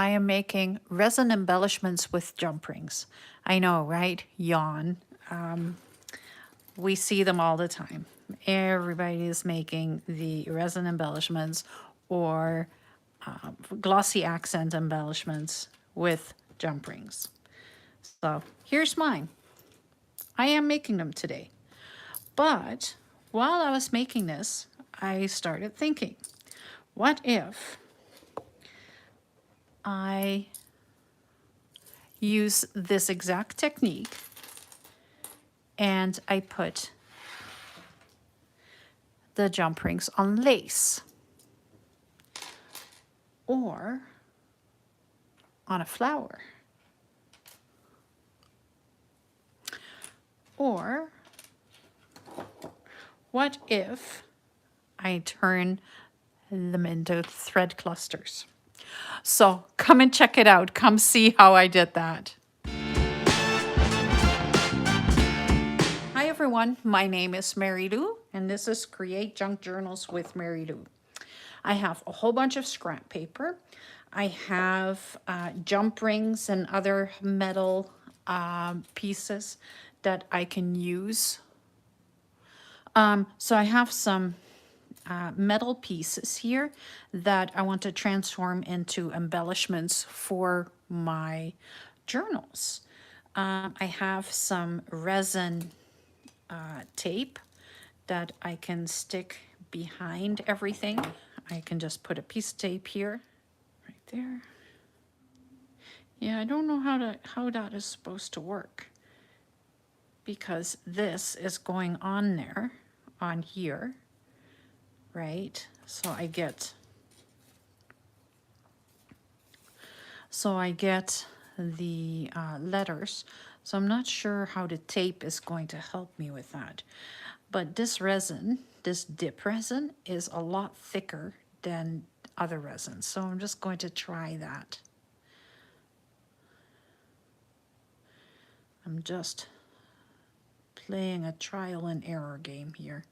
I am making resin embellishments with jump rings. I know, right? Yawn. We see them all the time. Everybody is making the resin embellishments or glossy accent embellishments with jump rings. So here's mine. I am making them today. But while I was making this, I started thinking, what if I use this exact technique and I put the jump rings on lace or on a flower? Or what if I turn them into thread clusters? So come and check it out. Come see how I did that. Hi everyone, my name is Mary Lou and this is Create Junk Journals with Mary Lou. I have a whole bunch of scrap paper. I have jump rings and other metal pieces that I can use. So I have some metal pieces here that I want to transform into embellishments for my journals. I have some resin tape that I can stick behind everything. I can just put a piece of tape here, right there. Yeah, I don't know how that is supposed to work because this is going on there, on here, right? So I get the letters. So I'm not sure how the tape is going to help me with that. But this resin, this dip resin, is a lot thicker than other resins. So I'm just going to try that. I'm just playing a trial and error game here.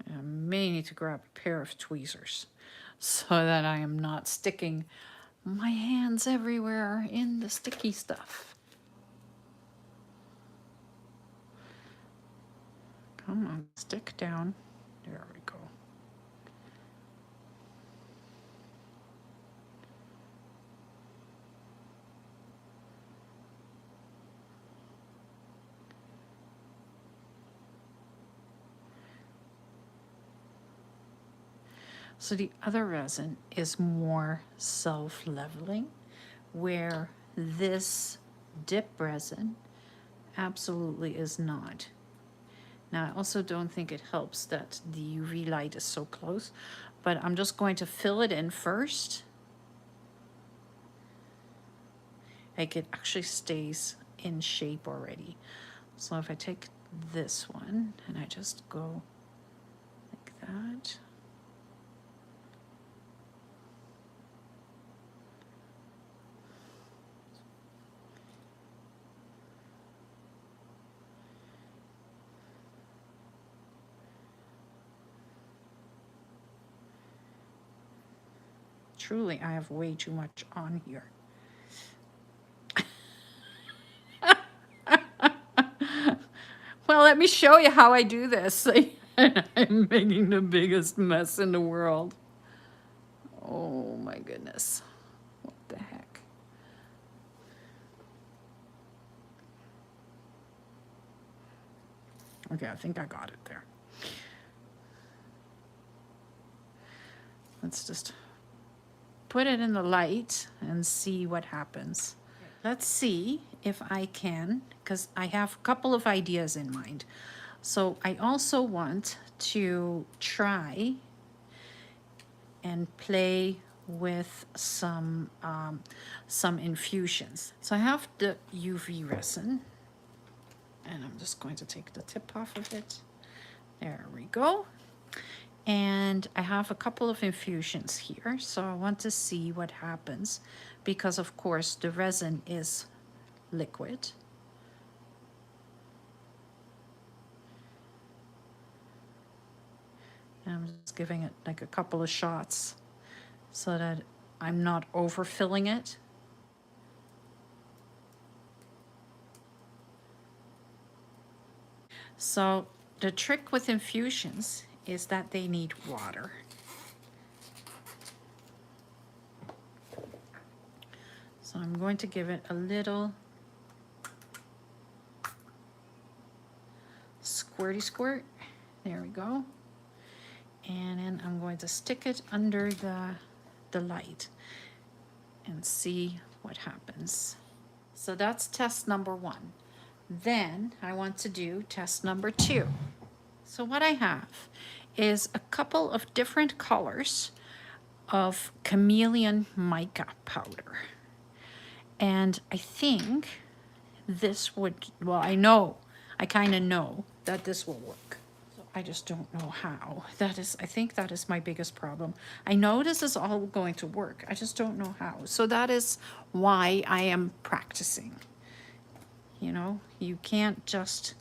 I may need to grab a pair of tweezers so that I am not sticking my hands everywhere in the sticky stuff. Come on, stick down. There we go. So the other resin is more self-leveling, where this dip resin absolutely is not. Now, I also don't think it helps that the UV light is so close, but I'm just going to fill it in first. Like it actually stays in shape already. So if I take this one and I just go like that. Truly, I have way too much on here. Well, let me show you how I do this. I'm making the biggest mess in the world. Oh my goodness. What the heck? Okay, I think I got it there. Let's just put it in the light and see what happens. Let's see if I can, because I have a couple of ideas in mind. So I also want to try and play with some infusions. So I have the UV resin, and I'm just going to take the tip off of it. There we go. And I have a couple of infusions here, so I want to see what happens because of course the resin is liquid. And I'm just giving it like a couple of shots so that I'm not overfilling it. So the trick with infusions is that they need water. So I'm going to give it a little squirty squirt. There we go. And then I'm going to stick it under the light and see what happens. So that's test number 1. Then I want to do test number 2. So what I have is a couple of different colors of chameleon mica powder. And I think this would, well, I kind of know that this will work. So I just don't know how. I think that is my biggest problem. I know this is all going to work. I just don't know how. So that is why I am practicing. You know, you can't just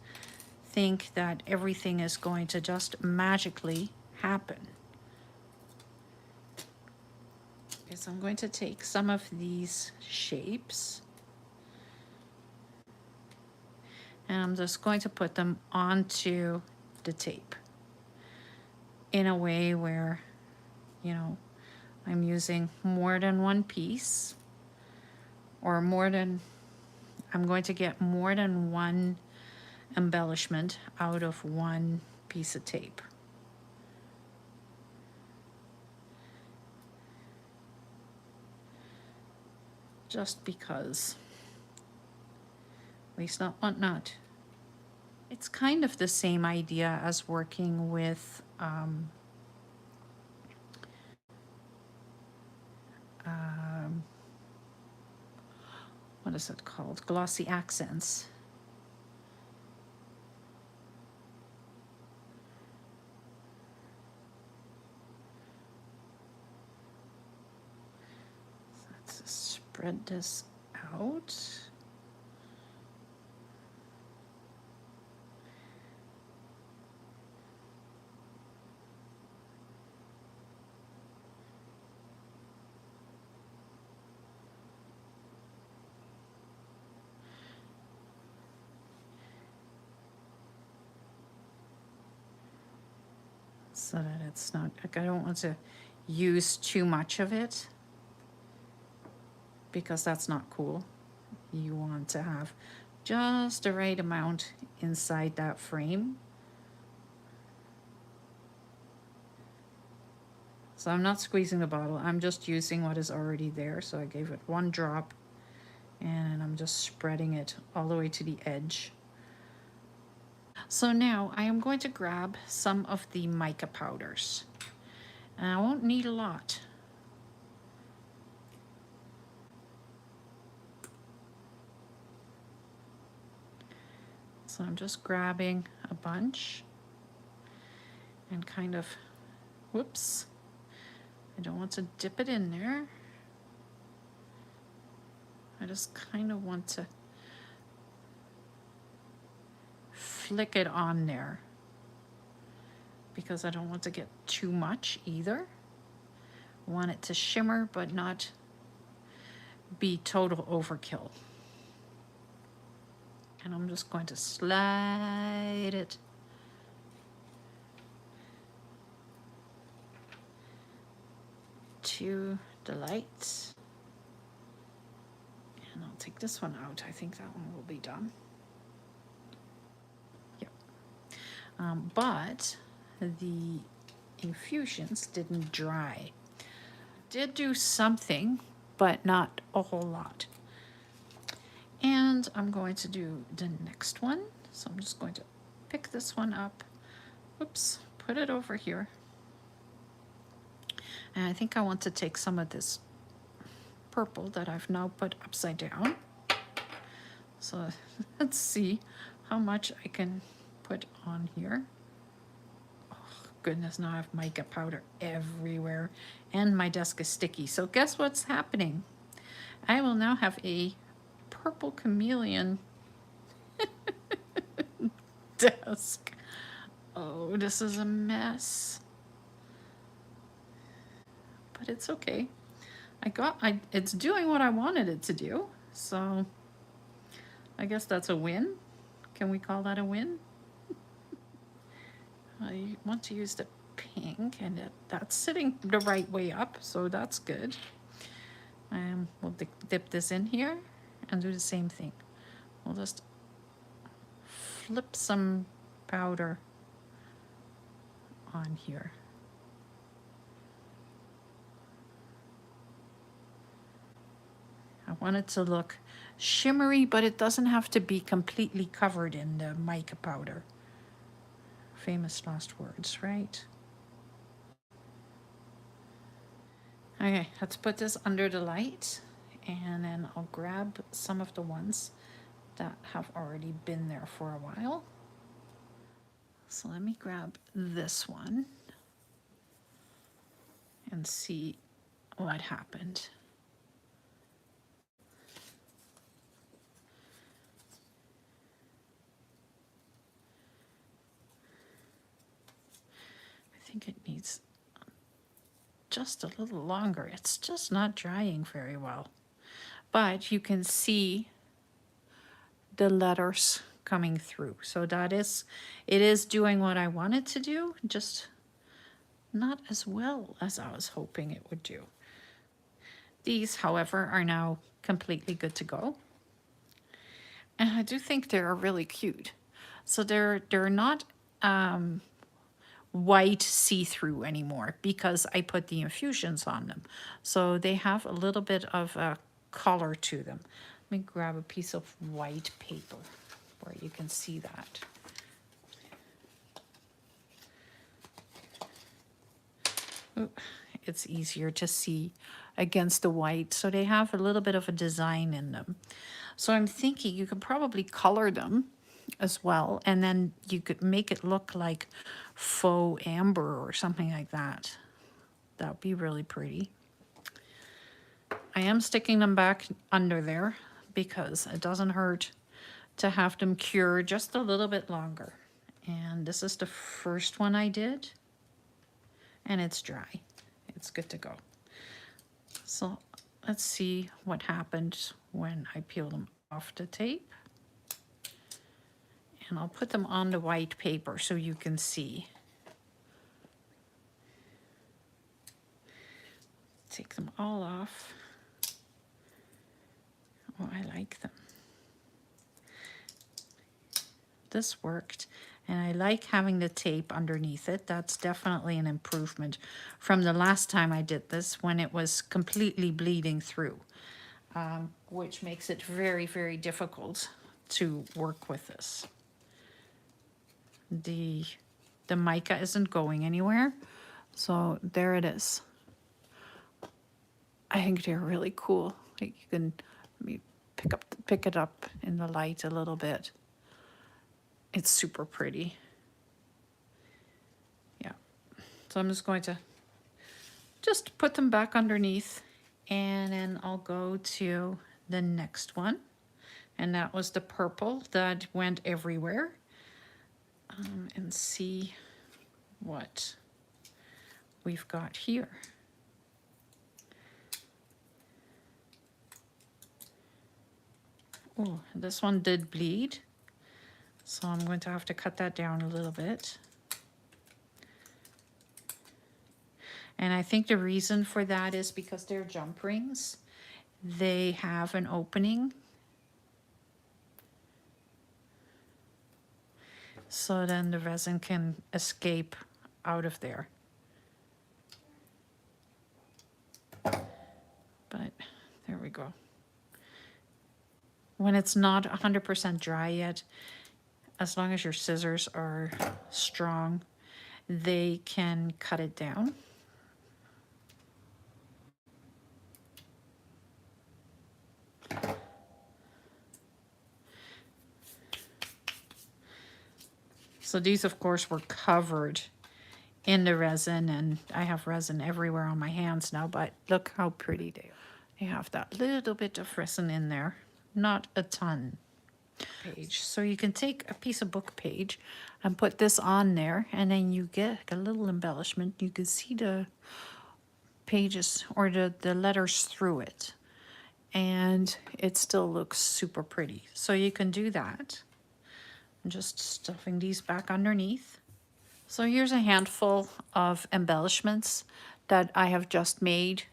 think that everything is going to just magically happen. Okay, so I'm going to take some of these shapes and I'm just going to put them onto the tape in a way where, you know, I'm using more than one piece, or I'm going to get more than one embellishment out of one piece of tape. Just because. At least not whatnot. It's kind of the same idea as working with what is it called? Glossy accents. So let's spread this out. So that it's not, like, I don't want to use too much of it because that's not cool. You want to have just the right amount inside that frame. So I'm not squeezing the bottle, I'm just using what is already there. So I gave it 1 drop and I'm just spreading it all the way to the edge. So now I am going to grab some of the mica powders. And I won't need a lot. So I'm just grabbing a bunch and kind of, whoops, I don't want to dip it in there. I just kind of want to flick it on there because I don't want to get too much either. I want it to shimmer but not be total overkill. And I'm just going to slide it to the light. And I'll take this one out. I think that one will be done. Yep. But the infusions didn't dry. Did do something, but not a whole lot. And I'm going to do the next one. So I'm just going to pick this one up. Oops, put it over here. And I think I want to take some of this purple that I've now put upside down. So let's see how much I can put on here. Oh, goodness, now I have mica powder everywhere and my desk is sticky. So guess what's happening? I will now have a purple chameleon desk. Oh, this is a mess. but it's okay. It's doing what I wanted it to do, so I guess that's a win. Can we call that a win? I want to use the pink, and that's sitting the right way up, so that's good. We'll dip this in here and do the same thing. We'll just flip some powder on here. I want it to look shimmery, but it doesn't have to be completely covered in the mica powder. Famous last words, right? Okay, let's put this under the light, and then I'll grab some of the ones that have already been there for a while. So let me grab this one and see what happened. I think it needs just a little longer. It's just not drying very well. But you can see the letters coming through. So it is doing what I wanted to do, just not as well as I was hoping it would do. These, however, are now completely good to go. And I do think they're really cute. So they're not white see-through anymore because I put the infusions on them. So they have a little bit of a color to them. Let me grab a piece of white paper where you can see that. Ooh, it's easier to see against the white. So they have a little bit of a design in them. So I'm thinking you could probably color them as well, and then you could make it look like faux amber or something like that. That would be really pretty. I am sticking them back under there because it doesn't hurt to have them cure just a little bit longer. And this is the first one I did, and it's dry. It's good to go. So let's see what happened when I peel them off the tape. And I'll put them on the white paper so you can see. Take them all off. Oh, I like them. This worked, and I like having the tape underneath it. That's definitely an improvement from the last time I did this when it was completely bleeding through, which makes it very, very difficult to work with this. The mica isn't going anywhere, so there it is. I think they're really cool. Like you can pick it up in the light a little bit. It's super pretty. Yeah. So I'm just going to just put them back underneath, and then I'll go to the next one. And that was the purple that went everywhere. And see what we've got here. Oh, this one did bleed, so I'm going to have to cut that down a little bit. And I think the reason for that is because they're jump rings. They have an opening, so then the resin can escape out of there. But there we go. When it's not 100% dry yet, as long as your scissors are strong, they can cut it down. So these, of course, were covered in the resin, and I have resin everywhere on my hands now, but look how pretty they are. They have that little bit of resin in there, not a ton. Page. So you can take a piece of book page and put this on there, and then you get a little embellishment. You can see the pages or the letters through it, and it still looks super pretty. So you can do that. I'm just stuffing these back underneath. So here's a handful of embellishments that I have just made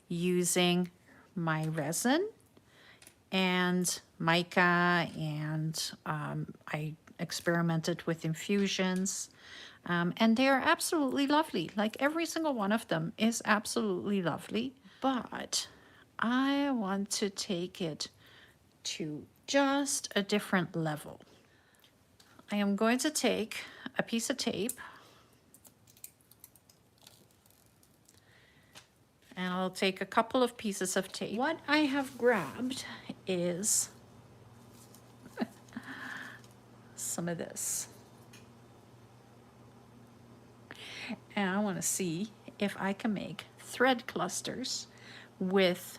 using my resin and mica, and I experimented with infusions, and they are absolutely lovely. Like every single one of them is absolutely lovely, but I want to take it to just a different level. I am going to take a piece of tape, and I'll take a couple of pieces of tape. What I have grabbed is some of this. And I want to see if I can make thread clusters with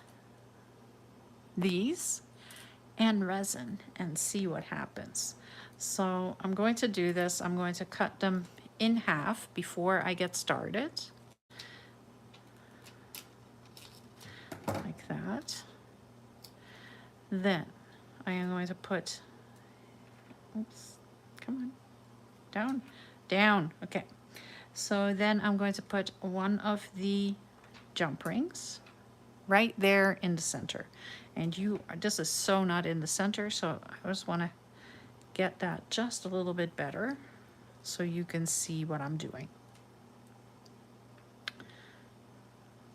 these and resin and see what happens. So I'm going to do this. I'm going to cut them in half before I get started. Like that. Then I am going to put, oops, come on, down, down, okay. So then I'm going to put one of the jump rings right there in the center. And this is so not in the center, so I just want to get that just a little bit better so you can see what I'm doing.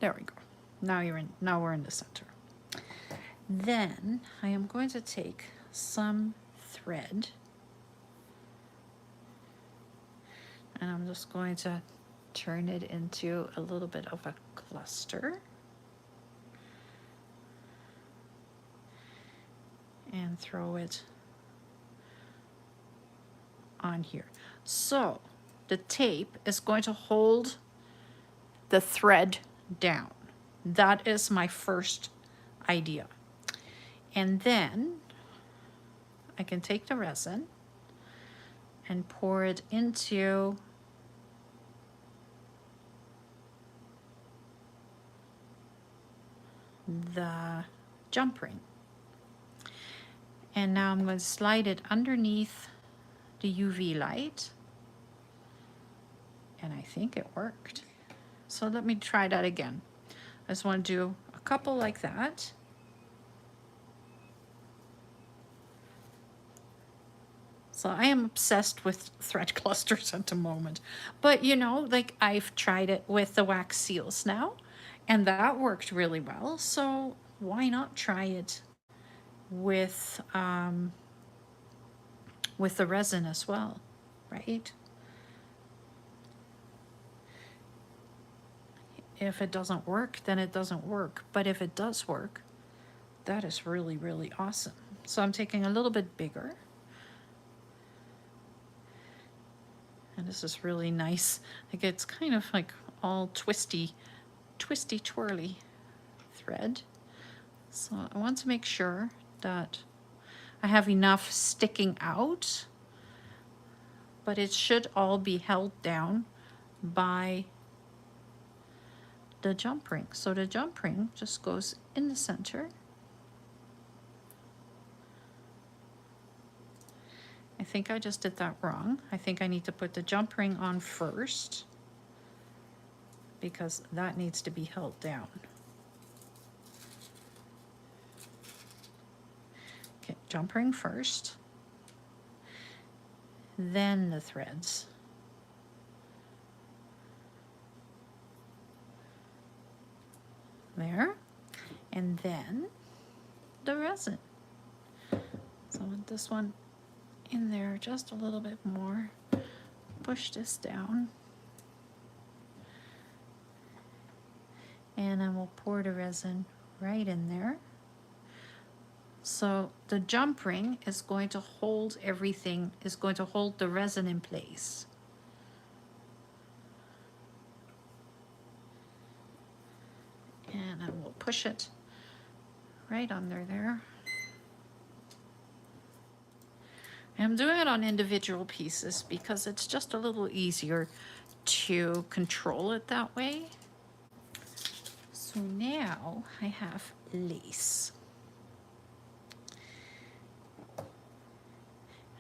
There we go. Now we're in the center. Then I am going to take some thread, and I'm just going to turn it into a little bit of a cluster. And throw it on here. So the tape is going to hold the thread down. That is my first idea. And then I can take the resin and pour it into the jump ring. And now I'm going to slide it underneath the UV light. And I think it worked. So let me try that again. I just want to do a couple like that. So I am obsessed with thread clusters at the moment. But you know, like I've tried it with the wax seals now, and that worked really well. So why not try it with the resin as well, right? If it doesn't work, then it doesn't work. But if it does work, that is really, really awesome. So I'm taking a little bit bigger. And this is really nice. Like it's kind of like all twisty twirly thread. So I want to make sure that I have enough sticking out, but it should all be held down by the jump ring. So the jump ring just goes in the center. I think I just did that wrong. I think I need to put the jump ring on first because that needs to be held down. Okay, jump ring first, then the threads. There, and then the resin. So with this one in there just a little bit more, push this down, and then we'll pour the resin right in there. So the jump ring is going to hold everything, is going to hold the resin in place. And I will push it right under there. I'm doing it on individual pieces because it's just a little easier to control it that way. now I have lace.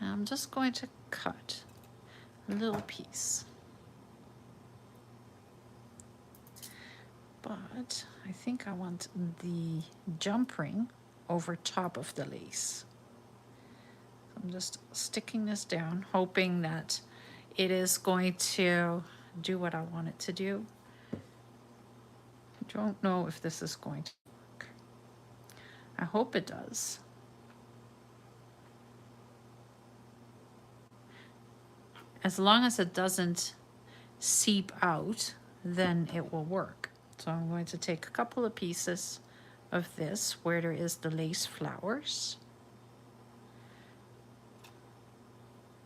And I'm just going to cut a little piece. But I think I want the jump ring over top of the lace. I'm just sticking this down, hoping that it is going to do what I want it to do. I don't know if this is going to work. I hope it does. As long as it doesn't seep out, then it will work. So I'm going to take a couple of pieces of this where there is the lace flowers.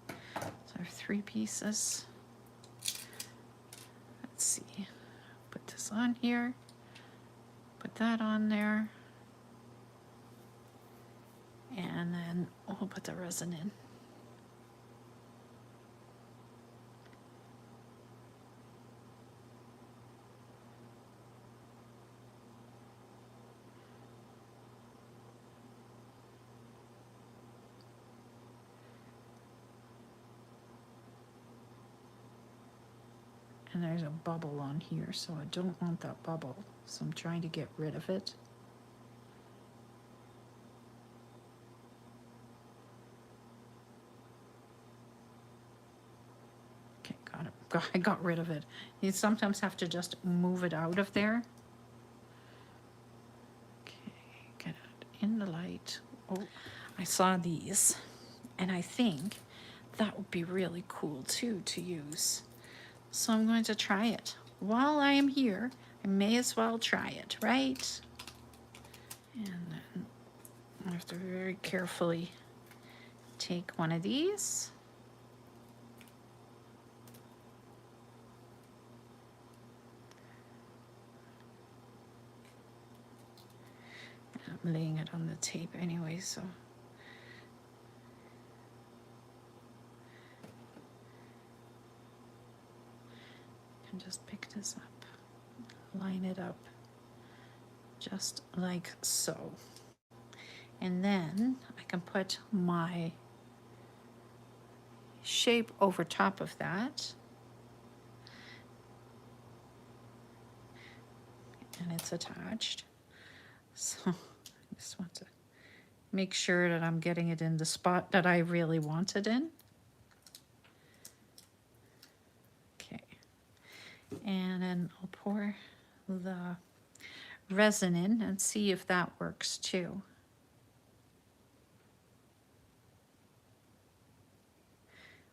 So I have 3 pieces. Let's see, put this on here, put that on there, and then we'll put the resin in. And there's a bubble on here, so I don't want that bubble. So I'm trying to get rid of it. Okay, got it. I got rid of it. You sometimes have to just move it out of there. Okay, get it in the light. Oh, I saw these, and I think that would be really cool too to use. So I'm going to try it. While I am here, I may as well try it, right? And then I have to very carefully take one of these. I'm laying it on the tape anyway, so. And just pick this up, line it up just like so. And then I can put my shape over top of that. And it's attached. So I just want to make sure that I'm getting it in the spot that I really want it in. Okay. And then I'll pour the resin in and see if that works too.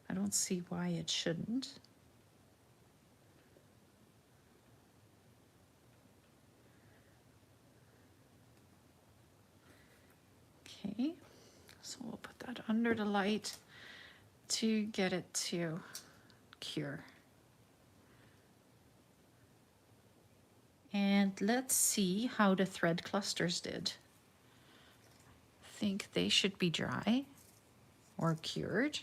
I don't see why it shouldn't. Okay, so we'll put that under the light to get it to cure. And let's see how the thread clusters did. I think they should be dry or cured.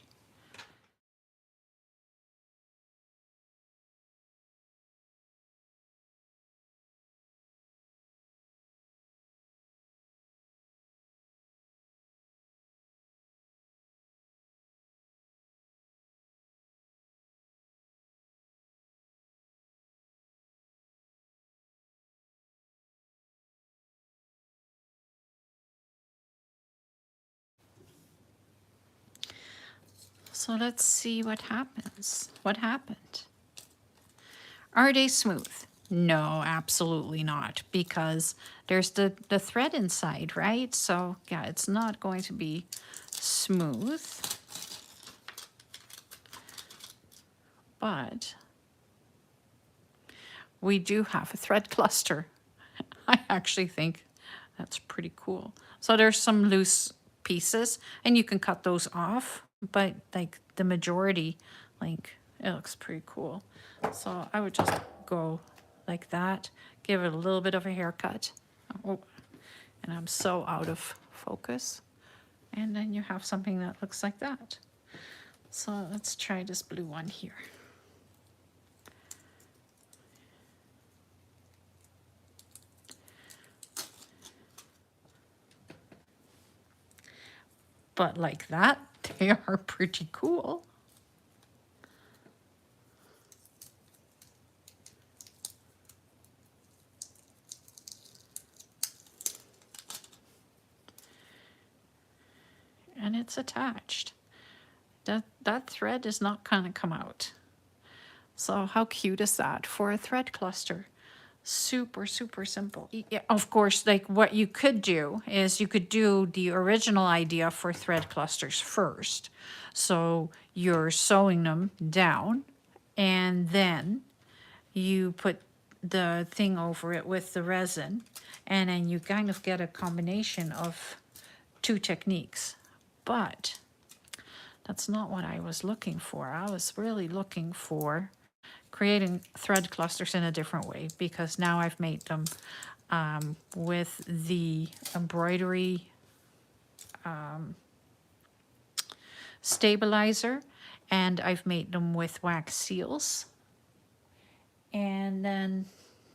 So let's see what happens. What happened? Are they smooth? No, absolutely not, because there's the thread inside, right? So yeah, it's not going to be smooth. But we do have a thread cluster. I actually think that's pretty cool. So there's some loose pieces, and you can cut those off, but like the majority, like it looks pretty cool. So I would just go like that, give it a little bit of a haircut. Oh, and I'm so out of focus. And then you have something that looks like that. So let's try this blue one here. But like that, they are pretty cool. And it's attached. That thread is not gonna come out. So how cute is that for a thread cluster? Super, super simple. Yeah, of course, like what you could do is you could do the original idea for thread clusters first. So you're sewing them down and then you put the thing over it with the resin, and then you kind of get a combination of two techniques. But that's not what I was looking for. I was really looking for creating thread clusters in a different way, because now I've made them with the embroidery stabilizer, and I've made them with wax seals. And then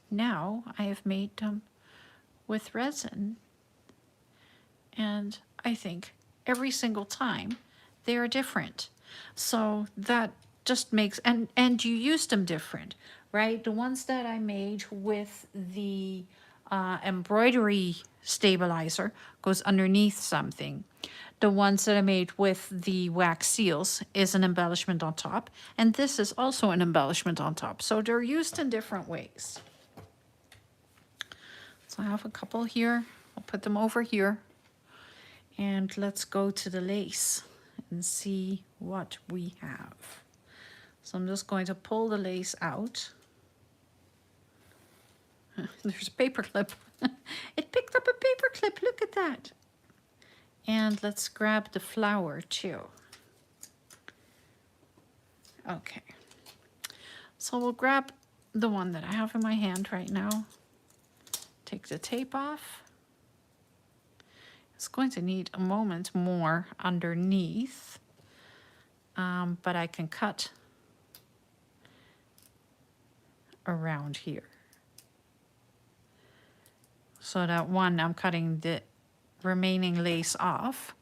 now I have made them with resin. And I think every single time they are different. So that just makes, and you use them different, right? The ones that I made with the embroidery stabilizer goes underneath something. The ones that I made with the wax seals is an embellishment on top, and this is also an embellishment on top. So they're used in different ways. So I have a couple here. I'll put them over here. And let's go to the lace and see what we have. So I'm just going to pull the lace out. There's a paper clip. It picked up a paper clip, look at that. And let's grab the flower too. Okay. So we'll grab the one that I have in my hand right now. Take the tape off. It's going to need a moment more underneath, but I can cut around here. So that one, I'm cutting the remaining lace off,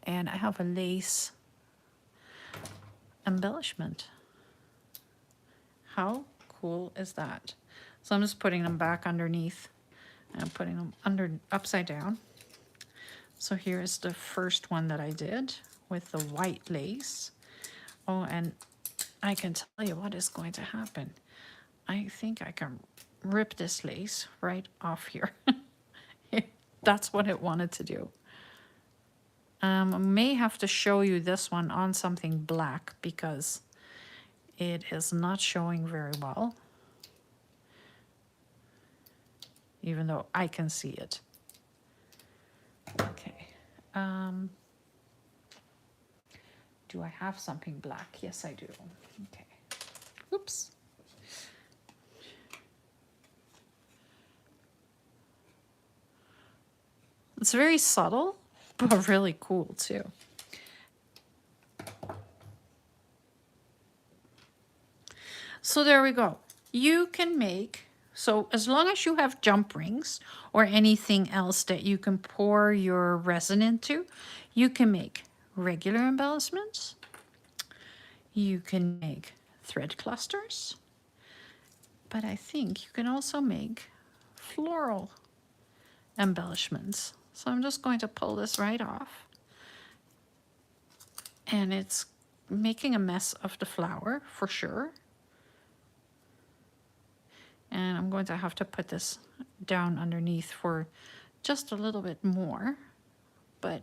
and I have a lace embellishment. How cool is that? So I'm just putting them back underneath. I'm putting them upside down. So here's the first one that I did with the white lace. Oh, and I can tell you what is going to happen. I think I can rip this lace right off here. That's what it wanted to do. I may have to show you this one on something black because it is not showing very well, even though I can see it. Okay. Do I have something black? Yes, I do. Okay. Oops. It's very subtle, but really cool too. So there we go. You can make, so as long as you have jump rings or anything else that you can pour your resin into, you can make regular embellishments. You can make thread clusters, but I think you can also make floral embellishments. So I'm just going to pull this right off. And it's making a mess of the flower for sure. And I'm going to have to put this down underneath for just a little bit more. But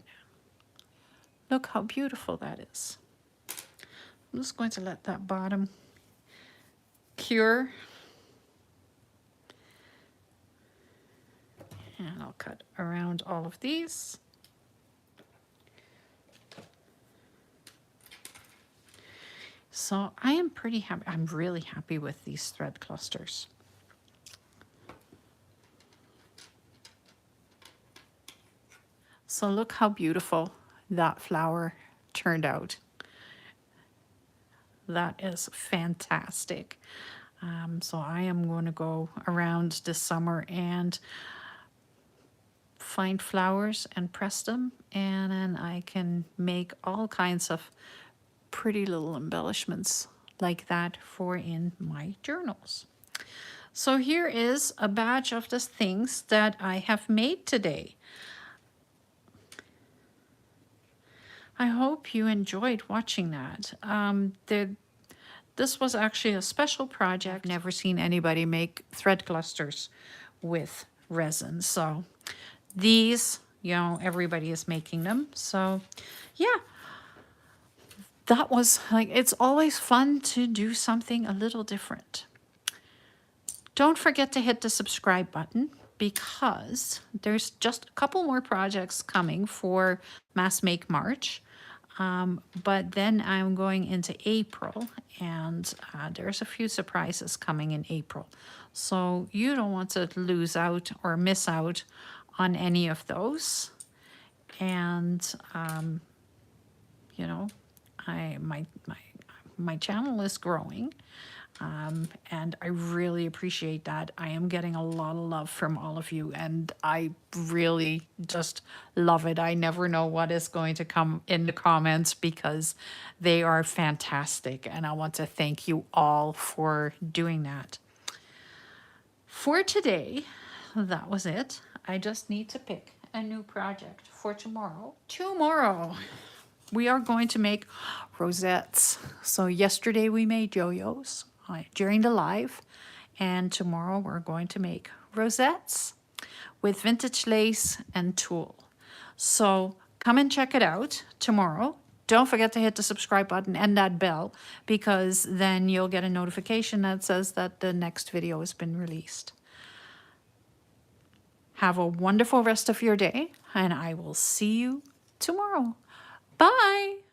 look how beautiful that is. I'm just going to let that bottom cure. And I'll cut around all of these. So I am pretty happy. I'm really happy with these thread clusters. So look how beautiful that flower turned out. That is fantastic. So I am going to go around this summer and find flowers and press them, and then I can make all kinds of pretty little embellishments like that for in my journals. So here is a batch of the things that I have made today. I hope you enjoyed watching that. This was actually a special project. I've never seen anybody make thread clusters with resin. So these, you know, everybody is making them. So yeah, that was like, it's always fun to do something a little different. Don't forget to hit the subscribe button because there's just a couple more projects coming for Mass Make March. But then I'm going into April, and there's a few surprises coming in April. So you don't want to lose out or miss out on any of those. And, you know, my channel is growing. And I really appreciate that. I am getting a lot of love from all of you, and I really just love it. I never know what is going to come in the comments because they are fantastic, and I want to thank you all for doing that. For today, that was it. I just need to pick a new project for tomorrow. Tomorrow, we are going to make rosettes. So yesterday we made yo-yos during the live, and tomorrow we're going to make rosettes with vintage lace and tulle. So come and check it out tomorrow. Don't forget to hit the subscribe button and that bell, because then you'll get a notification that says that the next video has been released. Have a wonderful rest of your day, and I will see you tomorrow. Bye.